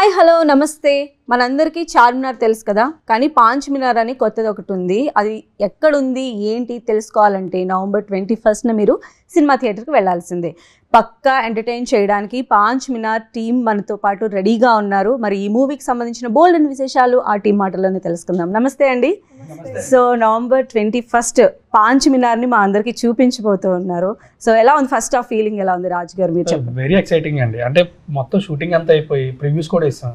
Hi hello నమస్తే మనందరికీ చార్మినార్ తెలుసు కదా కానీ పాంచ్ మినార్ అని కొత్తది ఒకటి ఉంది అది ఎక్కడ ఉంది ఏంటి తెలుసుకోవాలంటే నవంబర్ 21న మీరు సినిమా థియేటర్కి వెళ్ళాల్సిందే పక్కా ఎంటర్టైన్ చేయడానికి పాంచ్ మినార్ టీం మనతో పాటు రెడీగా ఉన్నారు మరి ఈ మూవీకి సంబంధించిన బోల్డ్ అండ్ విశేషాలు ఆ టీం మాటల్లోనే తెలుసుకుందాం నమస్తే అండి సో నవంబర్ 21 పాంచ్ మినార్ని మా అందరికీ చూపించబోతూ ఉన్నారు సో ఎలా ఉంది ఫస్ట్ ఆ ఫీలింగ్ ఎలా ఉంది రాజ్ గారు మీరు చెప్పండి వెరీ ఎక్సైటింగ్ అండి అంటే మొత్తం షూటింగ్ అంతా అయిపోయి ప్రివ్యూస్ కూడా ఇస్తాం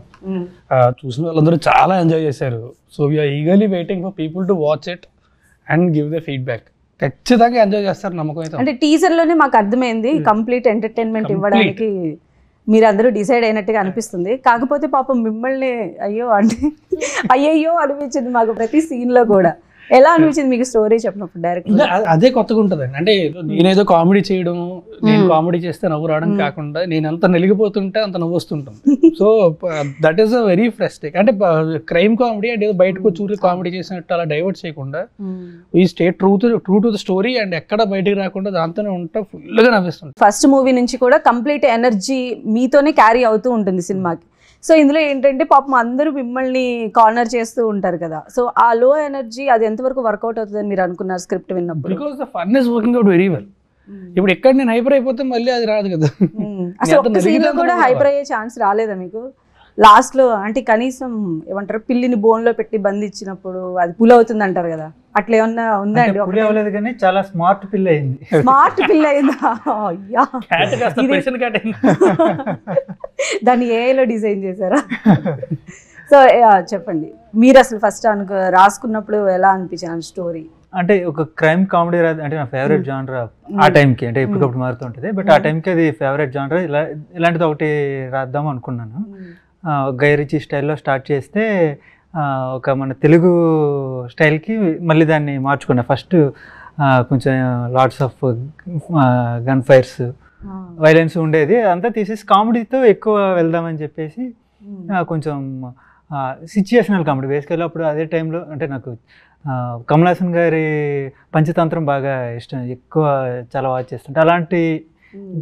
చూసిన వాళ్ళందరూ చాలా ఎంజాయ్ చేశారు so we're eagerly waiting for people to watch it and give the feedback ఖచ్చితంగా ఎంజాయ్ చేస్తారు నమ్మకం అయితే అంటే టీజర్ లోనే మాకు అర్థమైంది కంప్లీట్ ఎంటర్టైన్మెంట్ ఇవ్వడానికి మీరందరూ డిసైడ్ అయినట్టుగా అనిపిస్తుంది కాకపోతే పాపం మిమ్మల్ని అయ్యో అనిపించింది మాకు ప్రతి సీన్ లో కూడా ఎలా అనిపించింది మీకు స్టోరీ చెప్పినప్పుడు డైరెక్ట్ అదే కొత్తగా ఉంటుందండి అంటే నేనేదో కామెడీ చేయడం నేను కామెడీ చేస్తే నవ్వు రావడం కాకుండా నేను ఎంత నలిగిపోతుంటే అంత నవ్వు వస్తుంటుంది so that is a very frantic అంటే క్రైమ్ కామెడీ అంటే బయటకు చూసి కామెడీ చేసినట్టు అలా డైవర్ట్ చేయకుండా ఈ stay true to the story and ఎక్కడ బయటకు రాకుండా దాంతోనే ఉంటా ఫుల్గా నవ్విస్తుంది ఫస్ట్ మూవీ నుంచి కూడా కంప్లీట్ ఎనర్జీ మీతోనే క్యారీ అవుతూ ఉంటుంది సినిమాకి సో ఇందులో ఏంటంటే పాపం అందరూ మిమ్మల్ని కార్నర్ చేస్తూ ఉంటారు కదా సో ఆ లో ఎనర్జీ అది ఎంతవరకు వర్కౌట్ అవుతుందని మీరు అనుకున్నారు స్క్రిప్ట్ విన్నప్పుడు because the fun is working out very well ఇప్పుడు ఎక్కడ నేను హైపర్ అయిపోతే మళ్ళీ అది రాదు కదా అసలు ఒక్క సీన్ లో కూడా హైపర్ అయ్యే ఛాన్స్ రాలేదా మీకు లాస్ట్ లో అంటే కనీసం ఏమంటారు పిల్లిని బోన్ లో పెట్టి బంధించినప్పుడు అది పుల్ అవుతుంది అంటారు కదా అట్లా ఏమన్నా ఉందా అండి పులి అవ్వలేదు కానీ చాలా స్మార్ట్ పిల్ల అయింది స్మార్ట్ పిల్ల అయిందా అయ్యా దాన్ని ఏఐలో డిజైన్ చేశారా సో చెప్పండి మీరు అసలు ఫస్ట్ రాసుకున్నప్పుడు ఎలా అనిపించాను స్టోరీ అంటే ఒక క్రైమ్ కామెడీ అంటే నా ఫేవరెట్ జానరా ఆ టైంకి అంటే ఎప్పటికప్పుడు మారుతుంటుంది బట్ ఆ టైంకి అది ఫేవరెట్ జానరా ఇలాంటిది ఒకటి రాద్దాం అనుకున్నాను గై రిచీ స్టైల్లో స్టార్ట్ చేస్తే ఒక మన తెలుగు స్టైల్కి మళ్ళీ దాన్ని మార్చుకున్నా ఫస్ట్ కొంచెం lots of gun fires violence ఉండేది అంతా తీసేసి కామెడీతో ఎక్కువ వెళ్దామని చెప్పేసి కొంచెం సిచ్యుయేషనల్ కామెడీ బేసికల్లీ అప్పుడు అదే టైంలో అంటే నాకు కమల్ హాసన్ గారి పంచతంత్రం బాగా ఇష్టం ఎక్కువ చాలా వాచ్ చేస్తుంటే అలాంటి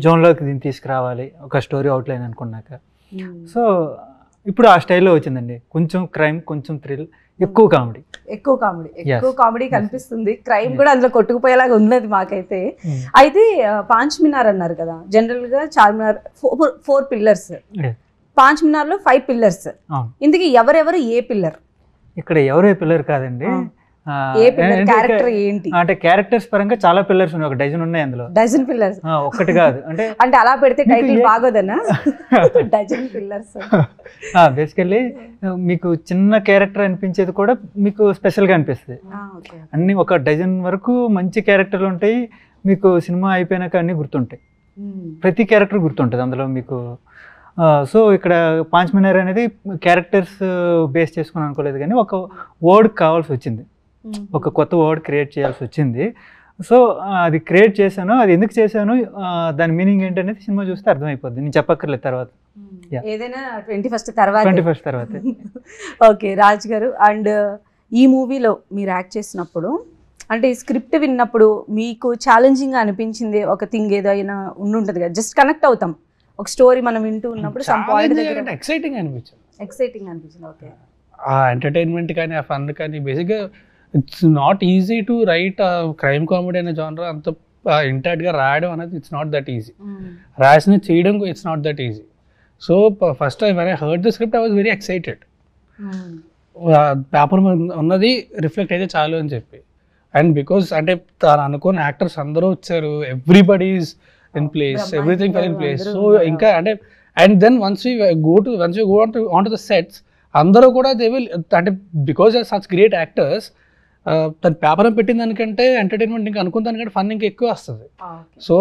జోన్లోకి దీన్ని తీసుకురావాలి ఒక స్టోరీ అవుట్లైన్ అనుకున్నాక సో ఇప్పుడు ఆ స్టైల్లో వచ్చిందండి కొంచెం క్రైమ్ కొంచెం థ్రిల్ ఎక్కువ కామెడీ కనిపిస్తుంది క్రైమ్ కూడా అందులో కొట్టుకుపోయేలాగా ఉన్నది మాకైతే అయితే పాంచ్ మినార్ అన్నారు కదా జనరల్ గా చార్మినార్ 4 పిల్లర్స్ పాంచ్ మినార్ లో 5 పిల్లర్స్ ఇందుకు ఎవరెవరు ఏ పిల్లర్ ఇక్కడ ఎవరు ఏ పిల్లర్ కాదండి క్యారెక్టర్ ఏంటి అంటే క్యారెక్టర్స్ పరంగా చాలా పిల్లర్స్ ఉన్నాయి ఒక డజన్ ఉన్నాయి అందులో డజన్ పిల్లర్స్ ఒక్కటి కాదు అంటే అలా పెడితే టైటిల్ బాగోదనా డజన్ పిల్లర్స్ బేసికల్లీ మీకు చిన్న క్యారెక్టర్ అనిపించేది కూడా మీకు స్పెషల్గా అనిపిస్తుంది అన్ని ఒక డజన్ వరకు మంచి క్యారెక్టర్లు ఉంటాయి మీకు సినిమా అయిపోయినాక అన్ని గుర్తుంటాయి ప్రతి క్యారెక్టర్ గుర్తుంటుంది అందులో మీకు సో ఇక్కడ పాంచ్ మినార్ అనేది క్యారెక్టర్స్ బేస్ చేసుకుని అనుకోలేదు కానీ ఒక వర్డ్ కావాల్సి వచ్చింది ఒక కొత్త వర్డ్ క్రియేట్ చేయాల్సి వచ్చింది సో అది క్రియేట్ చేశాను అది ఎందుకు చేశాను దాని మీనింగ్ ఏంటనేది సినిమా చూస్తే అర్థమైపోద్ది నేను చెప్పక్కర్లేదు తర్వాత ఏదైనా 21 తర్వాత ఓకే రాజ్ గారు అండ్ ఈ మూవీలో మీరు యాక్ట్ చేసినప్పుడు అంటే ఈ స్క్రిప్ట్ విన్నప్పుడు మీకు ఛాలెంజింగ్గా అనిపించింది ఒక థింగ్ ఏదైనా ఉండుంటుంది కదా జస్ట్ కనెక్ట్ అవుతాం ఒక స్టోరీ మనం వింటూ ఉన్నప్పుడు సమ్ పాయింట్ దగ్గర ఎక్సైటింగ్ అనిపించింది ఓకే ఆ ఎంటర్టైన్మెంట్ కానీ ఆ ఫన్ కానీ బేసిక్గా it's not easy to right crime comedy అనే జానర్ అంత ఇంటాక్ట్గా రాయడం అనేది ఇట్స్ నాట్ దట్ ఈజీ రాసిన చేయడం it's not that easy so first when I heard the script I was very excited paper ఉన్నది రిఫ్లెక్ట్ అయితే చాలు అని చెప్పి అండ్ బికాస్ అంటే తను అనుకున్న యాక్టర్స్ అందరూ వచ్చారు everybody is in place, everything fell in place. So inka ante and then once we go onto the sets andaru kuda they will ante because they are such great actors tan paper pettin danikante entertainment inka anukunna danikante fun inka ekku vastadi so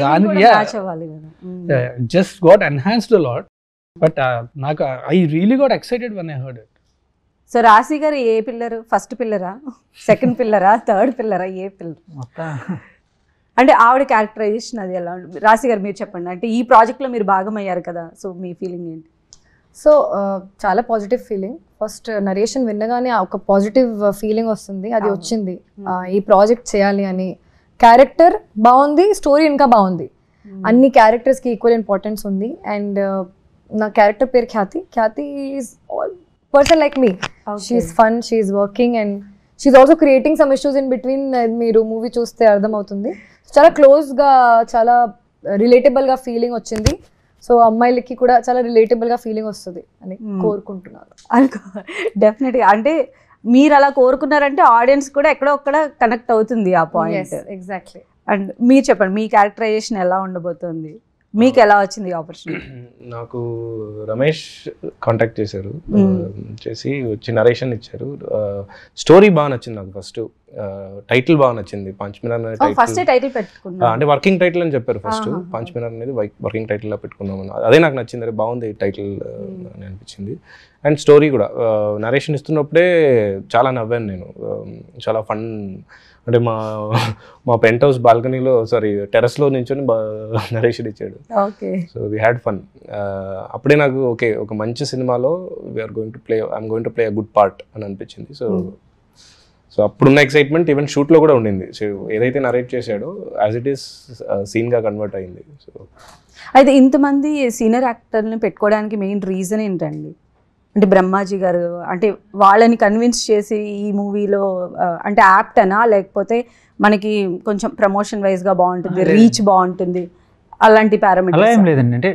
dani just got enhanced a lot but naku I really got excited when I heard it. So రాశి గారు ఏ pillar first పిల్లరా second పిల్లరా third పిల్లరా ఏ pillar అంటే ఆవిడ characterisation అది ఎలా రాశి గారు మీరు చెప్పండి అంటే ఈ ప్రాజెక్ట్లో మీరు భాగమయ్యారు కదా సో మీ ఫీలింగ్ ఏంటి సో చాలా పాజిటివ్ ఫీలింగ్ ఫస్ట్ నరేషన్ విన్నగానే ఒక పాజిటివ్ ఫీలింగ్ వస్తుంది అది వచ్చింది ఈ ప్రాజెక్ట్ చేయాలి అని క్యారెక్టర్ బాగుంది స్టోరీ ఇంకా బాగుంది అన్ని క్యారెక్టర్స్కి ఈక్వల్ ఇంపార్టెన్స్ ఉంది అండ్ నా క్యారెక్టర్ పేరు Khyathi is person like me. She is fun, she is working and she is also creating some issues in between. మీరు మూవీ చూస్తే అర్థమవుతుంది. చాలా క్లోజ్గా, చాలా రిలేటబుల్గా ఫీలింగ్ వచ్చింది. సో అమ్మాయిలకి కూడా చాలా రిలేటబుల్గా ఫీలింగ్ వస్తుంది అని కోరుకుంటున్నాను. డెఫినెట్గా అంటే మీరు అలా కోరుకున్నారంటే ఆడియన్స్ కూడా ఎక్కడో ఒక్కడ కనెక్ట్ అవుతుంది ఆ పాయింట్. ఎగ్జాక్ట్లీ. అండ్ మీరు చెప్పండి, మీ క్యారెక్టరైజేషన్ ఎలా ఉండబోతుంది, మీకు ఎలా వచ్చింది ఆపర్చునిటీ? నాకు రమేష్ కాంటాక్ట్ చేశారు, చేసి వచ్చి నరేషన్ ఇచ్చారు. స్టోరీ బాగా నచ్చింది నాకు. ఫస్ట్ టైటిల్ బాగా నచ్చింది, పంచ్ మినర్ ఫస్ట్ టైటిల్ పెట్టుకున్నా అంటే వర్కింగ్ టైటిల్ అని చెప్పారు ఫస్ట్. పంచ్ మినర్ అనేది వర్కింగ్ టైటిల్ లా పెట్టుకున్నామని, అదే నాకు నచ్చింది. అదే బాగుంది టైటిల్ అని అనిపించింది. అండ్ స్టోరీ కూడా నరేషన్ ఇస్తున్నప్పుడే చాలా నవ్వాను నేను. చాలా ఫన్, అంటే మా పెంట్ హౌస్ బాల్కనీలో టెర్రస్లో నించొని నరేషన్ ఇచ్చాడు. So we had fun. అప్పుడే నాకు ఓకే, ఒక మంచి సినిమాలో I'm going to play a good part అని అనిపించింది. సో అప్పుడున్న ఎక్సైట్మెంట్ ఈవెన్ షూట్లో కూడా ఉండింది. సో ఏదైతే నరేట్ చేశాడో యాజ్ ఇట్ ఈస్ సీన్గా కన్వర్ట్ అయింది. సో అయితే ఇంతమంది సీనియర్ యాక్టర్ని పెట్టుకోవడానికి మెయిన్ రీజన్ ఏంటండి? అంటే బ్రహ్మాజీ గారు అంటే వాళ్ళని కన్విన్స్ చేసి ఈ మూవీలో అంటే యాప్ట్ అనా, లేకపోతే మనకి కొంచెం ప్రమోషన్ వైజ్గా బాగుంటుంది, రీచ్ బాగుంటుంది, అలాంటి పారామీటర్స్? అలా ఏం లేదండి. అంటే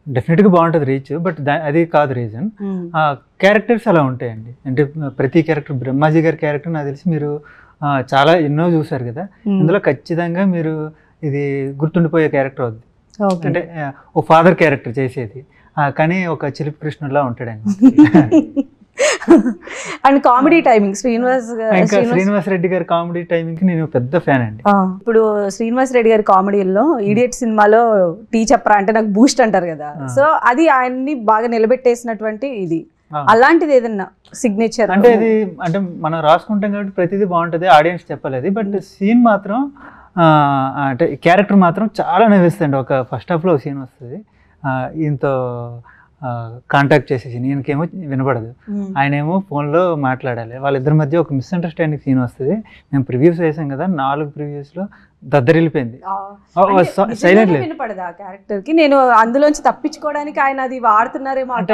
డెఫినెట్గా బాగుంటుంది రీచ్, బట్ అది కాదు రీజన్. క్యారెక్టర్స్ అలా ఉంటాయండి. అంటే ప్రతి క్యారెక్టర్, బ్రహ్మాజీ గారి క్యారెక్టర్ నాకు తెలిసి మీరు చాలా ఎన్నో చూసారు కదా, ఇందులో ఖచ్చితంగా మీరు ఇది గుర్తుండిపోయే క్యారెక్టర్ అవుద్ది. అంటే ఓ ఫాదర్ క్యారెక్టర్ చేసేది, కానీ ఒక చిలిపి కృష్ణుడిలా ఉంటాడండి. And comedy timing Srinivas Reddy గారి కామెడీ టైమింగ్ నేను పెద్ద ఫ్యాన్ అండి. ఇప్పుడు శ్రీనివాస్ రెడ్డి గారి కామెడీలో ఇడియట్ సినిమాలో టీ చెప్పరా అంటే నాకు బూస్ట్ అంటారు కదా, సో అది ఆయన్ని బాగా నిలబెట్టేసినటువంటి ఇది. అలాంటిది ఏదన్నా సిగ్నేచర్ అంటే ఇది అంటే మనం రాసుకుంటాం కాబట్టి ప్రతిదీ బాగుంటుంది, ఆడియన్స్ చెప్పలేదు. బట్ సీన్ మాత్రం అంటే క్యారెక్టర్ మాత్రం చాలా నవ్విస్తుంది. ఒక ఫస్ట్ హాఫ్లో సీన్ వస్తుంది, ఈయనతో కాంటాక్ట్ చేసేసి ఈయనకేమో వినపడదు, ఆయన ఏమో ఫోన్లో మాట్లాడాలి. వాళ్ళిద్దరి మధ్య ఒక మిస్అండర్స్టాండింగ్ సీన్ వస్తుంది. మేము ప్రివ్యూస్ వేసాం కదా, 4 ప్రివ్యూస్లో దద్దరిల్లిపోయింది. సైలెంట్ లేదు వినపడదు ఆ క్యారెక్టర్ కి. నేను అందులోంచి తప్పించుకోవడానికి ఆయన అది వాడుతున్నారేమో అంటే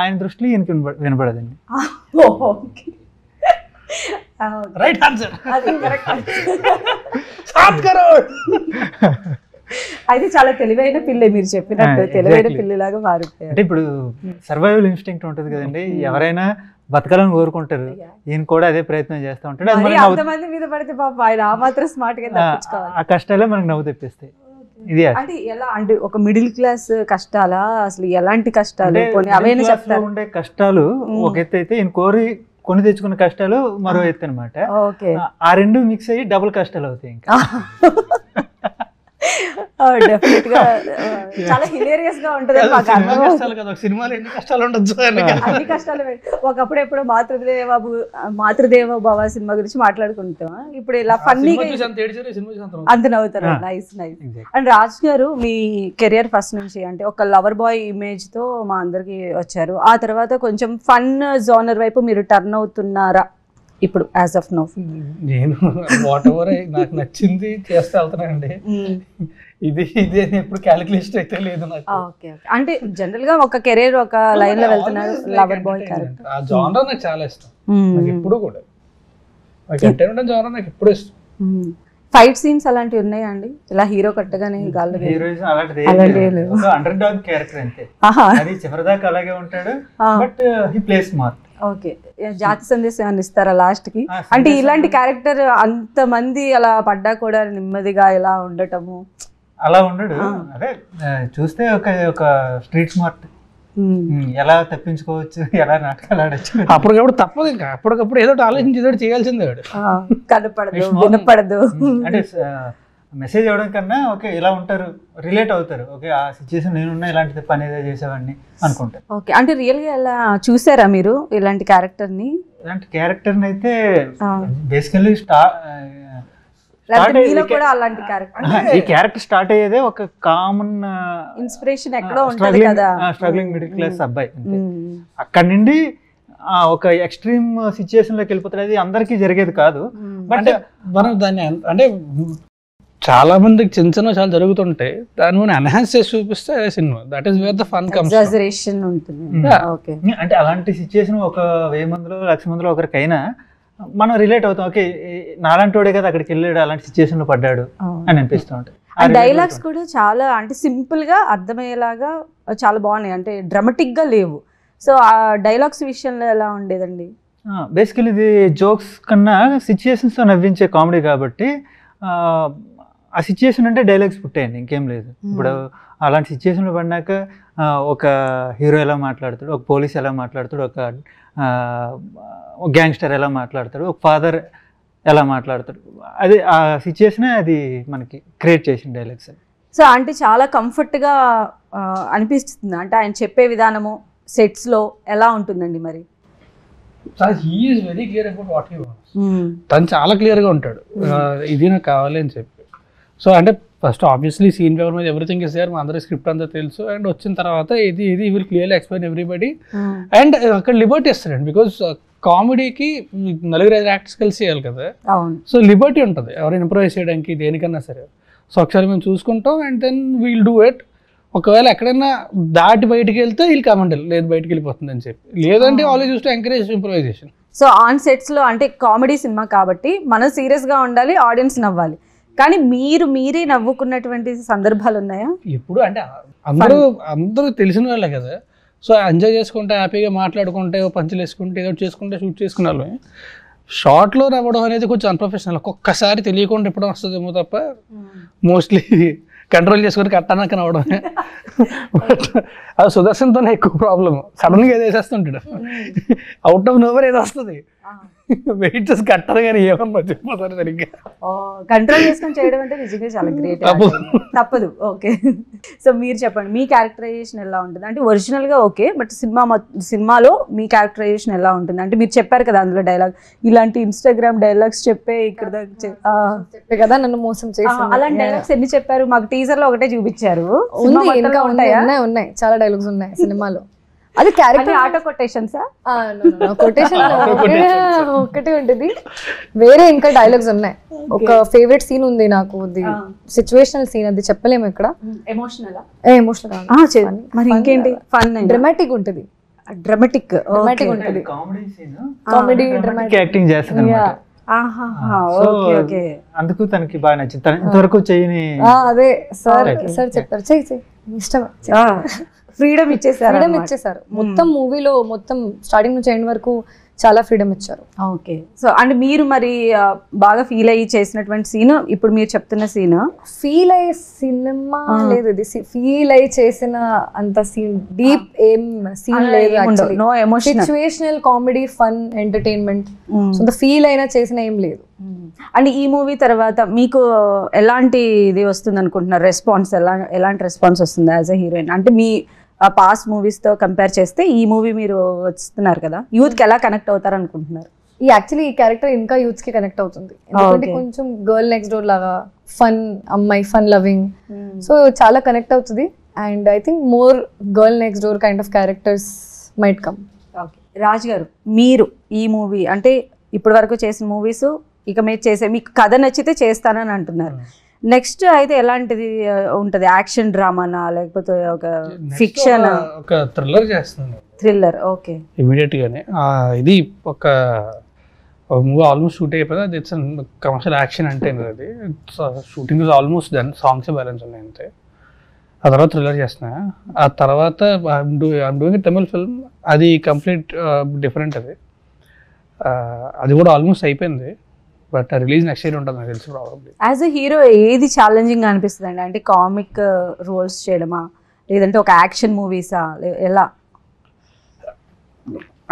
ఆయన దృష్టిలో ఈయనకి వినపడదండి. Right answer. అయితే చాలా తెలివైన పిల్ల, మీరు చెప్పినట్టు తెలివైన పిల్లలాగా మారిపోయారు. అంటే ఇప్పుడు సర్వైవల్ ఇన్స్టింక్ట్ ఉంటుంది కదండి, ఎవరైనా బతకాలని కోరుకుంటారు, ఈయన కూడా అదే ప్రయత్నం చేస్తూ ఉంటాడు. అంతమంది మీద పడితే పాప ఆయన ఆ మాత్రం స్మార్ట్ గా తప్పించుకోవాలి. ఆ కష్టాలే మనకు నవ్వు తెప్పిస్తాయి. ఇది అంటే ఎలా అంటే ఒక మిడిల్ క్లాస్ కష్టాలా, అసలు ఎలాంటి కష్టాలు అవైనా చెప్తారు? ఉండే కష్టాలు ఒక ఎత్తు అయితే, ఈయన కొని తెచ్చుకున్న కష్టాలు మరో ఎత్తు అనమాట. ఆ రెండు మిక్స్ అయ్యి డబుల్ కష్టాలు అవుతాయి. ఇంకా డెఫినెట్ గా చాలా హిలేరియస్ గా ఉంటది. సినిమాలో ఎన్ని కష్టాలు ఉండొచ్చు, అన్ని కష్టాలు. ఒకప్పుడు ఎప్పుడు మాతృదేవ భవ సినిమా గురించి మాట్లాడుకుంటాం, ఇప్పుడు ఇలా ఫన్నీగా అంత నవ్వుతారు. Nice nice. అండ్ రాజ్ గారు మీ కెరియర్ ఫస్ట్ నుంచి అంటే ఒక లవర్ బాయ్ ఇమేజ్ తో మా అందరికి వచ్చారు, ఆ తర్వాత కొంచెం ఫన్ జోనర్ వైపు మీరు టర్న్ అవుతున్నారా ఇప్పుడు యాజ్ ఆఫ్ నో? నేను వాట్ ఎవర్ నాకు నచ్చింది చేస్తే వెళ్తున్నానండి. ఇది అని ఎప్పుడు క్యాలిక్యులేషన్ అయితే లేదు నాకు. అంటే జనరల్ గా ఒక కెరీర్ ఒక లైన్ లో వెళ్తున్నారు, లవర్ బాయ్ క్యారెక్టర్. ఆ జానర్ నాకు చాలా ఇష్టం, నాకు ఎప్పుడు కూడా ఎంటర్టైన్మెంట్ జానర్ నాకు ఎప్పుడు ఇష్టం. ఫైట్ సీన్స్ అలాంటివి ఉన్నాయా అండి? ఇలా హీరో కట్టగానే హీరోయిజం అలాంటిది అండర్ డాగ్ క్యారెక్టర్ అంతే, అది చివరిదాకా అలాగే ఉంటాడు, but he plays smart. Okay, జాతి సందేశం అని ఇస్తారా లాస్ట్ కి? అంటే ఇలాంటి క్యారెక్టర్ అంత మంది అలా పడ్డా కూడా నెమ్మదిగా ఇలా ఉండటము, అలా ఉండడు. అదే చూస్తే ఒక స్ట్రీట్ స్మార్ట్, ఎలా తప్పించుకోవచ్చు, ఎలా నాటకాలు ఆడచ్చు, అప్పటికప్పుడు తప్పదు. ఇంకా అప్పటికప్పుడు ఏదో ఆలోచించి ఏదో చేయాల్సిందే. కనపడదు వినపడదు. అంటే మెసేజ్ ఇవ్వడం కన్నా ఓకే ఇలా ఉంటారు, రిలేట్ అవుతారు, ఓకే ఆ సిచ్యువేషన్ నేనున్నా ఇలాంటి పని ఏదో చేసేవాడిని అనుకుంటారు. ఓకే, అంటే రియల్ గా ఎలా చూసారా మీరు ఇలాంటి క్యారెక్టర్ ని? ఇలాంటి క్యారెక్టర్ ని అయితే బేసికల్లీ ఈ క్యారెక్టర్ స్టార్ట్ అయ్యేదే ఒక కామన్ ఇన్స్పిరేషన్ ఎక్కడో ఉంటది కదా, స్ట్రగ్లింగ్ మిడిల్ క్లాస్ అబ్బాయి. అక్కడ నుండి ఒక ఎక్స్ట్రీమ్ సిచ్యువేషన్ లోకి వెళ్ళిపోతాడు. అది అందరికీ జరిగేది కాదు, బట్ మనం దాన్ని అంటే చాలా మందికి చిన్న చిన్న చాలా జరుగుతుంటాయి, దాన్ని మనం ఎన్హాన్స్ చేసి చూపిస్తే అదే cinema. That is where the fun comes. Exaggeration ఉంటుంది. ఓకే, అంటే అలాంటి సిచ్యుయేషన్ ఒక 1000 మందిలో 1,00,000 మందిలో ఒకరికైనా మనం రిలేట్ అవుతాం. ఓకే, నాలాంటి వాడే కదా అక్కడికి వెళ్ళాడు, అలాంటి సిచ్యుయేషన్ లో పడ్డాడు అని అనిపిస్తూ ఉంటుంది. అండ్ డైలాగ్స్ కూడా చాలా అంటే సింపుల్ గా అర్థమయ్యేలాగా చాలా బాగున్నాయి, అంటే డ్రామాటిక్ గా లేవు. సో ఆ డైలాగ్స్ విషయంలో ఎలా ఉండేదండి? బేసికలీ ఇది జోక్స్ కన్నా సిచ్యుయేషన్స్తో నవ్వించే కామెడీ కాబట్టి ఆ సిచ్యుయేషన్ అంటే డైలాగ్స్ పుట్టాయండి, ఇంకేం లేదు. ఇప్పుడు అలాంటి సిచ్యుయేషన్లో పడినాక ఒక హీరో ఎలా మాట్లాడతాడు, ఒక పోలీస్ ఎలా మాట్లాడతాడు, ఒక గ్యాంగ్స్టర్ ఎలా మాట్లాడతాడు, ఒక ఫాదర్ ఎలా మాట్లాడతాడు, అది ఆ సిచ్యుయేషనే అది మనకి క్రియేట్ చేసిన డైలాగ్స్. సో అంటే చాలా కంఫర్ట్గా అనిపిస్తుంది, అంటే ఆయన చెప్పే విధానము సెట్స్లో ఎలా ఉంటుందండి మరి? He is very clear about what he wants. తను చాలా క్లియర్గా ఉంటాడు, ఇది నాకు కావాలి అని చెప్పి. సో అంటే ఫస్ట్ ఆబ్వియస్లీ సీన్ పేపర్ మీద ఎవ్రీథింగ్ ఇస్ దేర్, మా అందరి స్క్రిప్ట్ అంతా తెలుసు. అండ్ వచ్చిన తర్వాత ఇది will clearly explain everybody. And అక్కడ లిబర్టీ ఇస్తాడండి, బికాస్ కామెడీకి 4-5 యాక్టర్స్ కలిసి చేయాలి కదా. సో లిబర్టీ ఉంటుంది ఎవరైనా ఇంప్రూవైజ్ చేయడానికి దేనికన్నా సరే. సో ఒకసారి మేము చూసుకుంటాం and then we'll do it. ఒకవేళ ఎక్కడైనా దాటి బయటికి వెళ్తే వీళ్ళు కమెంట్ లేదు బయటికి వెళ్ళిపోతుంది అని చెప్పి, లేదంటే always use to encourage improvisation. So on సెట్స్లో అంటే కామెడీ సినిమా కాబట్టి మనం సీరియస్గా ఉండాలి, ఆడియన్స్ నవ్వాలి. కానీ మీరే నవ్వుకున్నటువంటి సందర్భాలు ఉన్నాయా? ఇప్పుడు అంటే అందరూ తెలిసిన వాళ్ళే కదా. సో ఎంజాయ్ చేసుకుంటే హ్యాపీగా మాట్లాడుకుంటే పంచులు వేసుకుంటే ఏదో చేసుకుంటే షూట్ చేసుకునే వాళ్ళమే. షార్ట్లో నవ్వడం అనేది కొంచెం అన్ప్రొఫెషనల్. ఒక్కొక్కసారి తెలియకుండా ఎప్పుడో వస్తుందేమో తప్ప మోస్ట్లీ కంట్రోల్ చేసుకుని కట్టానక్క నవ్వడమే. బట్ అది సుదర్శన్తోనే ఎక్కువ ప్రాబ్లమ్. సడన్గా ఏదో వేసేస్తుంటాడు, అవుట్ ఆఫ్ నోవర్ ఏదో వస్తుంది, వెయిట్ చేసి కట్టాలి కానీ ఏమన్నా చెప్పిపోతారు సరిగ్గా. కంట్రోల్ చేసుకొని చేయడం అంటే నిజంగా చాలా గ్రేట్. తప్పదు. ఓకే, సో మీరు చెప్పండి మీ క్యారెక్టరైజేషన్ ఎలా ఉంటుంది? అంటే ఒరిజినల్గా ఓకే, బట్ సినిమాలో మీ క్యారెక్టరైజేషన్ ఎలా ఉంటుంది? అంటే మీరు చెప్పారు కదా అందులో డైలాగ్, ఇలాంటి ఇన్స్టాగ్రామ్ డైలాగ్స్ చెప్పే ఇక్కడ చెప్పే కదా నన్ను మోసం చేసి, అలాంటి డైలాగ్స్ ఎన్ని చెప్పారు? మాకు టీజర్ లో ఒకటే చూపించారు. ఉన్నాయి చాలా డైలాగ్స్ ఉన్నాయి సినిమాలో. అది క్యారెక్టర్ ఆటో కొటేషన్స్ కొటేషన్ ఒకటే ఉంటుంది, వేరే ఇంకా డైలాగ్స్ ఉన్నాయి. ఒక ఫేవరెట్ సీన్ ఉంది నాకు, సిచ్యువేషనల్ సీన్, అది చెప్పలేము ఇక్కడ. ఎమోషనల్ మరి ఇంకేంటి? ఫన్ డ్రామాటిక్ ఉంటుంది, డ్రామాటిక్ ఉంటుంది, కామెడీ డ్రామాటిక్ యాక్టింగ్ చేస్తాను. అందుకు తనకి బాగా నచ్చింది. ఇంతవరకు చేయని అదే సార్ చెప్పారు, చెయ్యి ఇష్టమే, ఫ్రీడమ్ ఇచ్చేసారు. మొత్తం మూవీలో మొత్తం స్టార్టింగ్ నుంచి ఎండ్ వరకు చాలా ఫ్రీడమ్ ఇచ్చారు. ఓకే, సో అంటే మీరు మరి బాగా ఫీల్ అయ్యి చేసినటువంటి సీన్, ఇప్పుడు మీరు చెప్తున్న సీన్ ఫీల్ అయ్యే సినిమా లేదు, ఇది ఫీల్ అయ్యి చేసిన అంత సీన్ డీప్ ఏం సీన్ లేదు. No emotion, situational comedy, fun, entertainment. So feel అయినా చేసిన ఏం లేదు. అండ్ ఈ మూవీ తర్వాత మీకు ఎలాంటి ఇది వస్తుంది అనుకుంటున్నారు? రెస్పాన్స్ ఎలాంటి రెస్పాన్స్ వస్తుంది యాజ్ ఎ హీరోయిన్? అంటే మీ పాస్ట్ మూవీస్ తో కంపేర్ చేస్తే ఈ మూవీ మీరు వస్తున్నారు కదా, యూత్ కి ఎలా కనెక్ట్ అవుతారు అనుకుంటున్నారు? యాక్చువల్లీ ఈ క్యారెక్టర్ ఇంకా యూత్ కి కనెక్ట్ అవుతుంది, ఎందుకంటే కొంచెం గర్ల్ నెక్స్ట్ డోర్ లాగా ఫన్ అమ్మాయి, ఫన్ లవింగ్, సో చాలా కనెక్ట్ అవుతుంది. And I think more girl next door kind of characters might come. Okay, Raj గారు మీరు ఈ మూవీ అంటే ఇప్పటి వరకు చేసిన మూవీస్ ఇక మీరు చేసే, మీకు కథ నచ్చితే చేస్తానని అంటున్నారు. నెక్స్ట్ అయితే ఎలాంటిది ఉంటది? యాక్షన్ డ్రామానా లేకపోతే ఒక ఫిక్షన్? ఒక థ్రిల్లర్ చేస్తున్నాను. Thriller, okay. ఇమీడియట్ గానే ఇది ఒక మూవీ ఆల్మోస్ట్ షూట్ అయిపోయింది. అది ఇట్స్ కమర్షియల్ యాక్షన్ అంటే అది shooting is almost done, songs balance ఉన్నాయి అంతే. ఆ తర్వాత థ్రిల్లర్ చేస్తున్నా. ఆ తర్వాత ఐఎమ్ డూయింగ్ తమిళ్ ఫిల్మ్, అది కంప్లీట్ డిఫరెంట్. అది కూడా ఆల్మోస్ట్ అయిపోయింది, బట్ రిలీజ్ నెక్స్ట్ ఇయర్ ఉంటుంది నాకు తెలిసి ప్రాబబ్లీ. యాజ్ ఎ హీరో ఏది ఛాలెంజింగ్ అనిపిస్తుంది అండి? అంటే కామిక్ రోల్స్ చేయడమా లేదంటే ఒక యాక్షన్ మూవీసా, ఎలా?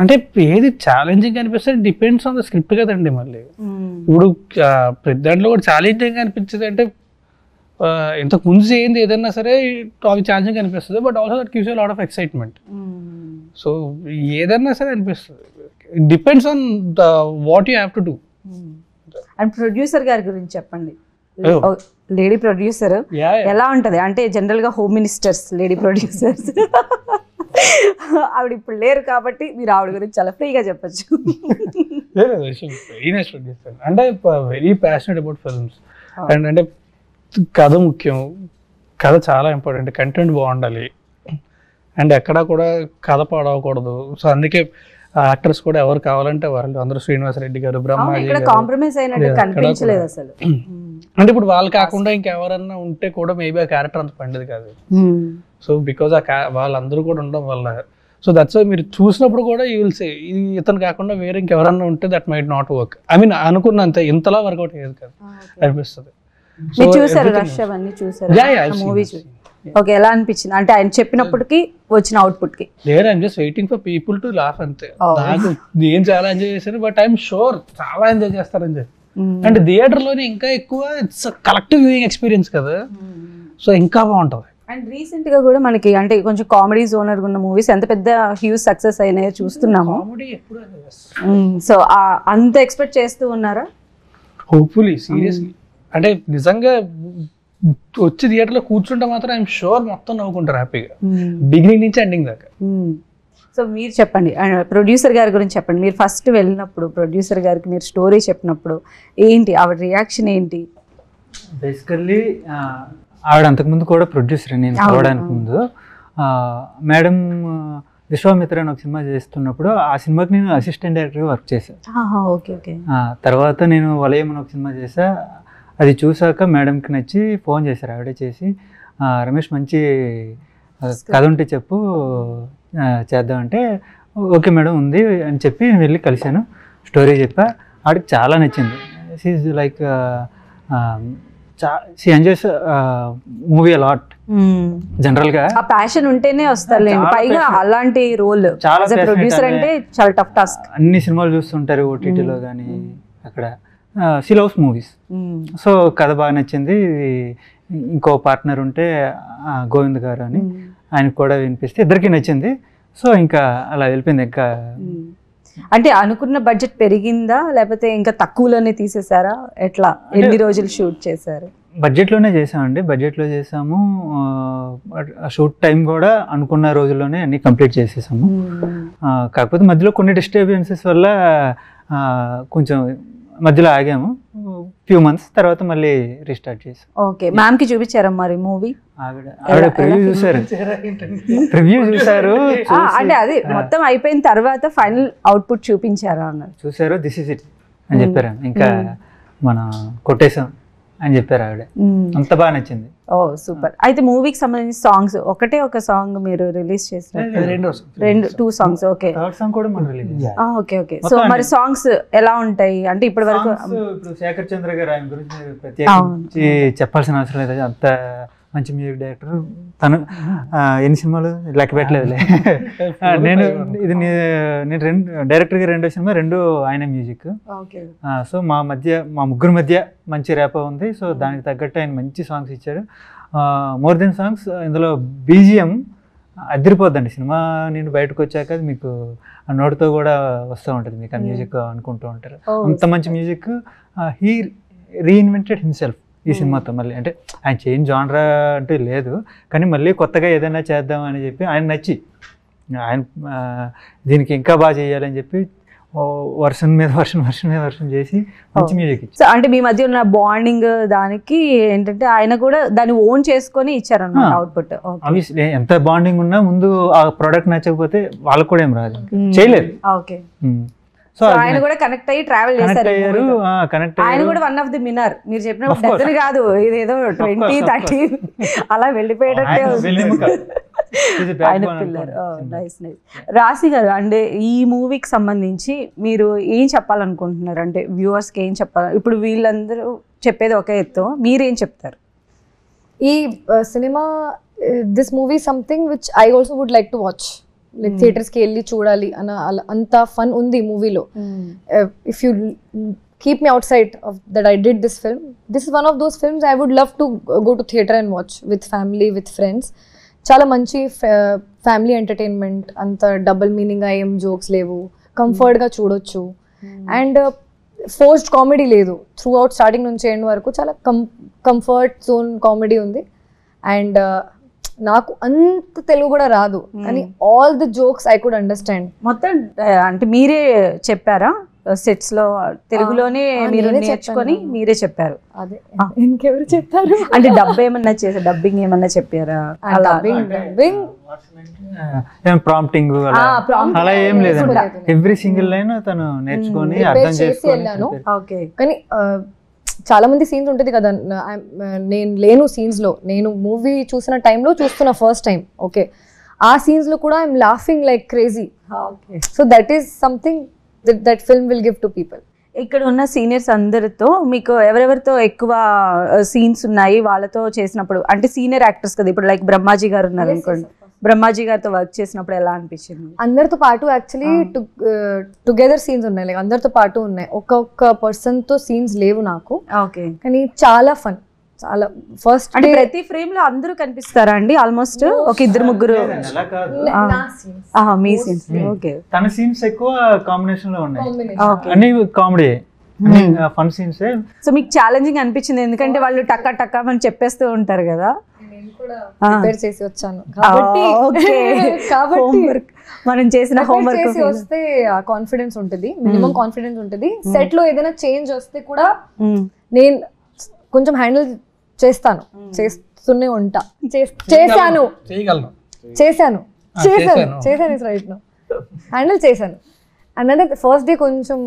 అంటే ఏది ఛాలెంజింగ్ అనిపిస్తుంది డిపెండ్స్ ఆన్ ద స్క్రిప్ట్ కదండి. మళ్ళీ ఇప్పుడు ప్రతి దాంట్లో కూడా ఛాలెంజింగ్ అనిపించేది అంటే ఇంతకు ముందు చేయింది ఏదన్నా సరే అవి ఛాలెంజింగ్ అనిపిస్తుంది, but also that gives you lot of excitement. So ఏదన్నా సరే అనిపిస్తుంది, it depends on the what you have to do. And producer గారి గురించి చెప్పండి. లేడీ ప్రొడ్యూసర్ ఎలా ఉంటది? అంటే జనరల్ గా హోమ్ మినిస్టర్స్ లేడీ ప్రొడ్యూసర్స్, ఆవిడ ఇప్పుడు లేరు కాబట్టి మీరు ఆవిడ గురించి చాలా ఫ్రీగా చెప్పచ్చు. వెరీ నైస్ ప్రొడ్యూసర్, అంటే very passionate about films. And అంటే కథ ముఖ్యం, కథ చాలా ఇంపార్టెంట్, కంటెంట్ బాగుండాలి, అండ్ ఎక్కడా కూడా కథ పాడవకూడదు. సో అందుకే యాక్టర్స్ కూడా ఎవరు కావాలంటే వాళ్ళు, అందరూ శ్రీనివాసరెడ్డి గారు, బ్రహ్మాజీ గారు, కాంప్రమైజ్ అయినట్టు కనిపించలేదు అసలు. అంటే ఇప్పుడు వాళ్ళు కాకుండా ఇంకెవరన్నా ఉంటే కూడా మేబీ ఆ క్యారెక్టర్ అంత పండేది కాదు. సో బికాజ్ వాళ్ళందరూ కూడా ఉండడం వల్ల, సో దట్స్ వై మీరు చూసినప్పుడు కూడా యూ విల్ సే ఇతను కాకుండా వేరే ఇంకెవరన్నా ఉంటే that might not work. I mean అనుకున్నంత ఇంతలా వర్కౌట్ అయ్యేది కాదు అనిపిస్తుంది. చూసారు రష్ అవన్నీ చూసారు మూవీ చూసి ఓకే, ఎలా అనిపించింది అంటే ఆయన చెప్పినప్పటికి వచ్చిన అవుట్పుట్ కి? There I'm just waiting for people to laugh అంతే. నాకు నేను చాలా ఎంజాయ్ చేశాను, బట్ ఐఎమ్ షూర్ చాలా ఎంజాయ్ చేస్తారని చెప్పి. అంటే థియేటర్ లోనే ఇంకా ఎక్కువ ఇట్స్ కలెక్టివ్ వ్యూయింగ్ ఎక్స్పీరియన్స్ కదా, సో ఇంకా బాగుంటది. అండ్ రీసెంట్ గా కూడా మనకి అంటే కొంచెం కామెడీ జోనర్ ఉన్న మూవీస్ ఎంత పెద్ద హ్యూజ్ సక్సెస్ అయినాయో చూస్తున్నాము. సో అంత ఎక్స్పెక్ట్ చేస్తూ ఉన్నారా? Hopefully, seriously. అంటే నిజంగా వచ్చి థియేటర్ లో కూర్చుంటే మాత్రం ఐఎమ్ షూర్ మొత్తం నవ్వుకుంటారు హ్యాపీగా, బిగినింగ్ నుంచి ఎండింగ్ దాకా. సో మీరు చెప్పండి, ప్రొడ్యూసర్ గారి గురించి చెప్పండి. మీరు ఫస్ట్ వెళ్ళినప్పుడు ప్రొడ్యూసర్ గారికి మీరు స్టోరీ చెప్పినప్పుడు ఏంటి ఆవిడ రియాక్షన్ ఏంటి? బేసికల్లీ ఆవిడ అంతకుముందు కూడా ప్రొడ్యూసర్, నేను చదవడానికి ముందు. మేడం విశ్వామిత్ర అని ఒక సినిమా చేస్తున్నప్పుడు ఆ సినిమాకి నేను అసిస్టెంట్ డైరెక్టర్గా వర్క్ చేశాను. తర్వాత నేను వలయం అని ఒక సినిమా చేసా. అది చూసాక మేడంకి నచ్చి ఫోన్ చేశారు, ఆవిడే చేసి రమేష్ మంచి కథ ఉంటే చెప్పు చేద్దామంటే ఓకే మేడం ఉంది అని చెప్పి వెళ్ళి కలిశాను, స్టోరీ చెప్పా. ఆవిడకి చాలా నచ్చింది. She like she enjoys movie a lot. General గా ప్యాషన్ ఉంటేనే వస్తారు, పైగా అలాంటి రోల్ చాలా ప్రొడ్యూసర్ అంటే చాలా టఫ్ టాస్క్. అన్ని సినిమాలు చూస్తుంటారు ఓటీటీలో కానీ అక్కడ. She loves movies. సో కథ బాగా నచ్చింది. ఇంకో పార్ట్నర్ ఉంటే గోవింద్ గారు అని, ఆయనకు కూడా వినిపిస్తే ఇద్దరికి నచ్చింది. సో ఇంకా అలా వెళ్ళిపోయింది. ఇంకా అంటే అనుకున్న బడ్జెట్ పెరిగిందా లేకపోతే ఇంకా తక్కువలోనే తీసేసారా? ఎట్లా, ఎన్ని రోజులు షూట్ చేశారు? బడ్జెట్లోనే చేసామండి, బడ్జెట్లో చేసాము. షూట్ టైం కూడా అనుకున్న రోజుల్లోనే అన్ని కంప్లీట్ చేసేసాము. కాకపోతే మధ్యలో కొన్ని డిస్టర్బెన్సెస్ వల్ల కొంచెం మధ్యలో ఆగాము, ఫ్యూ మంత్స్ తర్వాత మళ్ళీ రీస్టార్ట్ చేసాం. ఓకే, మ్యామ్ కి చూపించారా మరి మూవీ? ఆవిడ ప్రివ్యూ చూసారు. అంటే అది మొత్తం అయిపోయిన తర్వాత ఫైనల్ అవుట్పుట్ చూపించారా అన్నారు? చూసారు, దిస్ ఇస్ ఇట్ అని చెప్పారు. ఇంకా మనం కొట్టేసాం అని చెప్పారు ఆవిడ. అంత బాగా నచ్చింది. ఓ సూపర్. అయితే మూవీకి సంబంధించిన సాంగ్స్ ఒకటే ఒక సాంగ్ మీరు రిలీజ్ చేశారు? Two songs. Okay, okay okay. So మరి సాంగ్స్ ఎలా ఉంటాయి అంటే ఇప్పటి వరకు? ఇప్పుడు శేఖర్ చంద్ర గారు, ఆయన గురించి ప్రత్యేకించి చెప్పాల్సిన అవసరం లేదు, అంత మంచి మ్యూజిక్ డైరెక్టర్. తను ఎన్ని సినిమాలు లెక్క పెట్టలేదులే. నేను డైరెక్టర్గా రెండో సినిమా, రెండు ఆయన మ్యూజిక్. సో మా ముగ్గురు మధ్య మంచి ర్యాప్ ఉంది. సో దానికి తగ్గట్టు ఆయన మంచి సాంగ్స్ ఇచ్చారు. మోర్ దెన్ సాంగ్స్, ఇందులో బీజిఎం అదిరిపోద్దండి. సినిమా నేను బయటకు వచ్చాక మీకు ఆ నోటితో కూడా వస్తూ ఉంటుంది, మీకు ఆ మ్యూజిక్ అనుకుంటూ ఉంటారు. అంత మంచి మ్యూజిక్. హీ రీఇన్వెంటెడ్ హిమ్సెల్ఫ్ ఈ సినిమాతో. మళ్ళీ అంటే ఆయన చేంజ్ జానరా అంటూ లేదు, కానీ మళ్ళీ కొత్తగా ఏదైనా చేద్దాం అని చెప్పి ఆయన నచ్చి ఆయన దీనికి ఇంకా బాగా చేయాలని చెప్పి వర్షన్ మీద వర్షన్ చేసి మంచి మ్యూజిక్ ఇచ్చారు. అంటే మీ మధ్య ఉన్న బాండింగ్ దానికి ఏంటంటే ఆయన కూడా దాన్ని ఓన్ చేసుకొని ఇచ్చారన్నమాట అవుట్పుట్. ఆబ్వియస్లీ ఎంత బాండింగ్ ఉన్నా ముందు ఆ ప్రోడక్ట్ నచ్చకపోతే వాళ్ళకు కూడా ఏం రాదు, చేయలేదు. ఓకే, సో ఆయన కూడా కనెక్ట్ అయ్యి ట్రావెల్ చేశారు. ఆయన కూడా వన్ ఆఫ్ ది విన్నర్. మీరు చెప్పిన డజన్ కాదు, ఇదేదో 20, 30 అలా వెళ్ళిపోయేటట్టే ఆయన పిల్లర్. Nice nice. రాశి గారు, అంటే ఈ మూవీకి సంబంధించి మీరు ఏం చెప్పాలనుకుంటున్నారు? అంటే వ్యూవర్స్కి ఏం చెప్పాలి? ఇప్పుడు వీళ్ళందరూ చెప్పేది ఒక ఎత్తు, మీరేం చెప్తారు? ఈ సినిమా, this movie something which I also would like to watch. Like థియేటర్స్కి వెళ్ళి చూడాలి అన్న అంత ఫన్ ఉంది మూవీలో. If you keep me outside of that I did this film, this is one of those films I would love to go to theatre and watch with family, with friends. చాలా మంచి family entertainment, అంత double meaning ఏం jokes లేవు, కంఫర్ట్గా చూడొచ్చు. And forced comedy లేదు, through out starting నుంచి end వరకు చాలా కంఫర్ట్ జోన్ కామెడీ ఉంది. అండ్ నాకు అంత తెలుగు కూడా రాదు, కానీ all the jokes I could understand. మొత్తం అంటే మీరే చెప్పారా సెట్స్ లో తెలుగులోనే మీరు నేనే నేర్చుకొని చెప్పాను. మీరే చెప్పారు. అదే ఇంకెవరు చెప్తారు? అంటే ఏమన్నా చేశారు, డబ్బింగ్ ఏమన్నా చెప్పారా? అలా ప్రాంప్టింగ్ అలా ఏం లేదండి. ఎవ్రీ సింగిల్ లైన్ తను నేర్చుకొని అర్థం వెళ్ళాను. ఓకే. కానీ చాలా మంది సీన్స్ ఉంటుంది కదా, నేను లేను సీన్స్ లో, నేను మూవీ చూసిన టైంలో చూస్తున్న ఫస్ట్ టైం. ఓకే, ఆ సీన్స్ లో కూడా I'm laughing like crazy. So that is something that film will give to people. ఇక్కడ ఉన్న సీనియర్స్ అందరితో మీకు ఎవరెవరితో ఎక్కువ సీన్స్ ఉన్నాయి వాళ్ళతో చేసినప్పుడు? అంటే సీనియర్ యాక్టర్స్ కదా, ఇప్పుడు లైక్ బ్రహ్మాజీ గారు ఉన్నారు అనుకోండి, బ్రహ్మాజీ గారితో వర్క్ చేసినప్పుడు ఎలా అనిపించింది? అందరితో పాటు యాక్చువల్లీ టుగెదర్ సీన్స్ ఉన్నాయి, లైక్ అందరితో పాటు ఉన్నాయి. ఒక్కొక్క పర్సన్ తో సీన్స్ లేవు నాకు. ఓకే. కానీ చాలా ఫన్, చాలా. ఫస్ట్ అంటే ప్రతి ఫ్రేమ్ లో అందరూ కనిపిస్తారా అండి? ఆల్మోస్ట్ ఒక ఇద్దరు ముగ్గురు మీ సీన్స్. ఓకే. తన సీన్స్ ఎక్కువ కాంబినేషన్ లో ఉన్నాయి, ఓకే. అన్ని కామెడీ ఫన్ సీన్స్. సో మీకు ఛాలెంజింగ్ అనిపించింది ఎందుకంటే వాళ్ళు టక్కా టక్కా అని చెప్పేస్తూ ఉంటారు కదా? ప్రిపేర్ చేసి వచ్చాను కాబట్టి మనం చేసిన హోంవర్క్ చేసి వస్తే కాన్ఫిడెన్స్ ఉంటుంది, మినిమం కాన్ఫిడెన్స్ ఉంటుంది. సెట్ లో ఏదైనా చేంజ్ వస్తే కూడా నేను కొంచెం హ్యాండిల్ చేస్తాను, చేస్తూనే ఉంటా. చేశాను రైట్ నో హ్యాండిల్ చేశాను. అండ్ ఫస్ట్ డే కొంచెం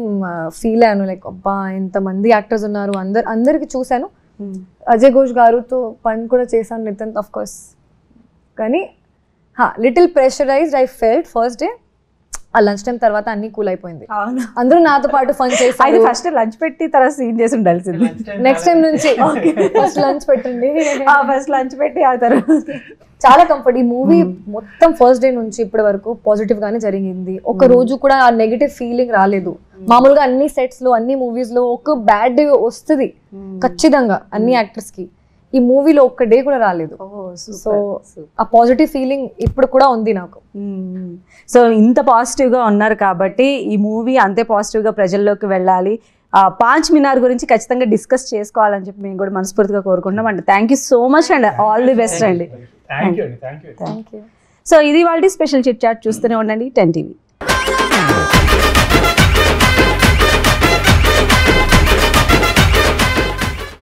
ఫీల్ అయ్యాను, లైక్ అబ్బా ఇంతమంది యాక్టర్స్ ఉన్నారు, అందరికి చూశాను. అజయ్ ఘోష్ గారుతో పని కూడా చేశాను, నితిన్ ఆఫ్ కోర్స్. కానీ little pressurised I felt first day. ఆ లంచ్ టైం తర్వాత అన్ని కూల్ అయిపోయింది, అందరూ నాతో పాటు ఫన్ చేశారు. ఫస్ట్ లంచ్ పెట్టి తర్వాత సీన్ చేసి ఉండాల్సింది. నెక్స్ట్ టైం నుంచి ఫస్ట్ లంచ్ పెట్టండి, ఫస్ట్ లంచ్ పెట్టి ఆ తర్వాత చాలా కంఫర్ట్. ఈ మూవీ మొత్తం ఫస్ట్ డే నుంచి ఇప్పటి వరకు పాజిటివ్ గానే జరిగింది. ఒక రోజు కూడా ఆ నెగిటివ్ ఫీలింగ్ రాలేదు. మామూలుగా అన్ని సెట్స్ లో అన్ని మూవీస్ లో ఒక బ్యాడ్ డే వస్తుంది ఖచ్చితంగా అన్ని యాక్టర్స్ కి. ఈ మూవీలో ఒక్క డే కూడా రాలేదు. సో ఆ పాజిటివ్ ఫీలింగ్ ఇప్పుడు కూడా ఉంది నాకు. సో ఇంత పాజిటివ్ గా ఉన్నారు కాబట్టి ఈ మూవీ అంతే పాజిటివ్ గా ప్రజల్లోకి వెళ్ళాలి. పాంచ్ మినార్ గురించి ఖచ్చితంగా డిస్కస్ చేసుకోవాలని చెప్పి మేము కూడా మనస్ఫూర్తిగా కోరుకుంటున్నాం అండి. Thank you so much and all the best అండి. Thank you. సో ఇది వాళ్ళ స్పెషల్ చిట్ చాట్. చూస్తూనే ఉండండి 10 TV.